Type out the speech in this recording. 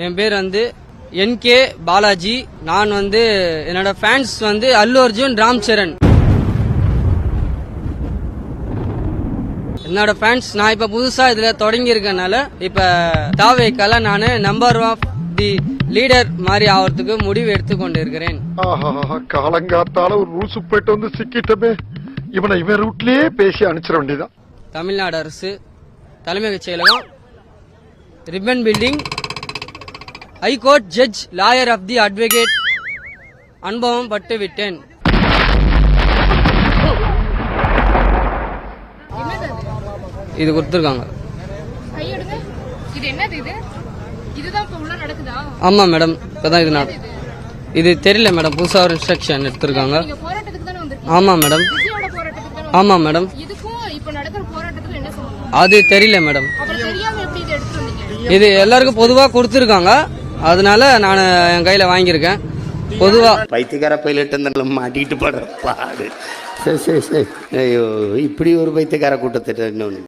என் பேர் என்கே பாலாஜி. நான் என்னோட ஃபேன்ஸ் அல்லு அர்ஜுன் ராம் சரண். என்னோட ஃபேன்ஸ் நான் இப்ப புதுசா இதுல தொடங்கி இருக்கனால இப்ப தாவேக்கால நான் நம்பர் ஆஃப் தி லீடர் மாதிரி ஆகிறதுக்கு முடிவு எடுத்துக்கொண்டு இருக்கிறேன். காலங்காத்தால ஒரு ரூசு போயிட்டு சிக்கிட்டமே, இவனை இவன் ரூட்லயே பேசி அனுப்பிச்சிட வேண்டியதான். தமிழ்நாடு அரசு தலைமைச் செயலகம், Ripon building, high court judge, lawyer of the advocate அனுபவம் பட்டு விட்டேன். இது கொடுத்துருக்காங்க. ஆமா மேடம், இப்பதான் இது இது தெரியல மேடம், புதுசா ஒரு இன்ஸ்ட்ரக்ஷன் எடுத்திருக்காங்க. ஆமா மேடம். ஆமா மேடம், அது தெரியல மேடம். இது எல்லாருக்கும் பொதுவா கொடுத்துருக்காங்க, அதனால நான் என் கையில வாங்கியிருக்கேன். பொதுவா பைத்தியக்கார பைலட் மாட்டிட்டு படுற பாடு. சரி சரி சரி. ஐயோ, இப்படி ஒரு பைத்தியக்கார கூட்டத்திட்ட இன்னொன்று